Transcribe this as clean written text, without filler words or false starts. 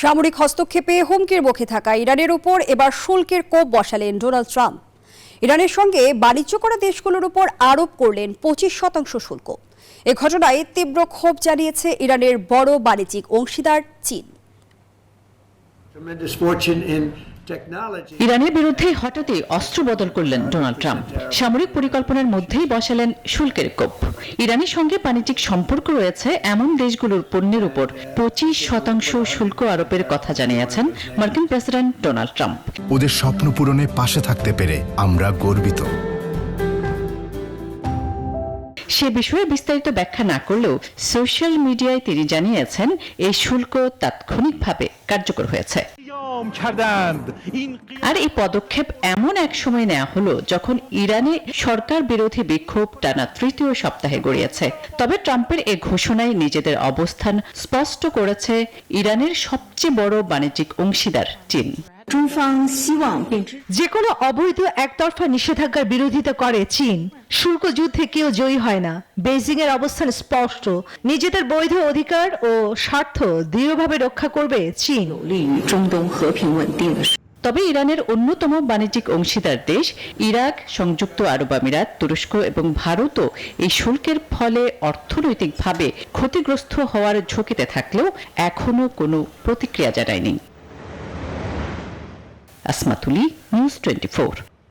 সামরিক হস্তক্ষেপে হুমকির মুখে থাকা ইরানের উপর এবার শুল্কের কোপ বসালেন ডোনাল্ড ট্রাম্প। ইরানের সঙ্গে বাণিজ্য করা দেশগুলোর উপর আরোপ করলেন 25% শুল্ক। এ ঘটনায় তীব্র ক্ষোভ জানিয়েছে ইরানের বড় বাণিজ্যিক অংশীদার চীন। ইরানের বিরুদ্ধে হঠাৎই অস্ত্র বদল করলেন ডোনাল্ড ট্রাম্প। সামরিক পরিকল্পনার মধ্যেই বসালেন শুল্কের কোপ। ইরানের সঙ্গে বাণিজ্যিক সম্পর্ক রয়েছে এমন দেশগুলোর পণ্যের উপর 25% শুল্ক আরোপের কথা জানিয়েছেন মার্কিন প্রেসিডেন্ট ডোনাল্ড ট্রাম্প। ওদের স্বপ্ন পূরণে পাশে থাকতে পেরে আমরা গর্বিত। সে বিষয়ে বিস্তারিত ব্যাখ্যা না করলেও সোশ্যাল মিডিয়ায় তিনি জানিয়েছেন এই শুল্ক তাৎক্ষণিকভাবে কার্যকর হয়েছে। আর এই পদক্ষেপ এমন এক সময় নেওয়া হলো যখন ইরানে সরকার বিরোধী বিক্ষোভ টানা তৃতীয় সপ্তাহে গড়িয়েছে। তবে ট্রাম্পের এই ঘোষণায় নিজেদের অবস্থান স্পষ্ট করেছে ইরানের সবচেয়ে বড় বাণিজ্যিক অংশীদার চীন। যে কোনো অবৈধ একতরফা নিষেধাজ্ঞার বিরোধিতা করে চীন। শুল্ক যুদ্ধে কেউ জয়ী হয় না। বেইজিং এর অবস্থান স্পষ্ট, নিজেদের বৈধ অধিকার ও স্বার্থ দৃঢ়ভাবে রক্ষা করবে চীন। তবে ইরানের অন্যতম বাণিজ্যিক অংশীদার দেশ ইরাক, সংযুক্ত আরব আমিরাত, তুরস্ক এবং ভারতও এই শুল্কের ফলে অর্থনৈতিকভাবে ক্ষতিগ্রস্ত হওয়ার ঝুঁকিতে থাকলেও এখনো কোনো প্রতিক্রিয়া জানায়নি। আসমাতুলি, নিউজ 24।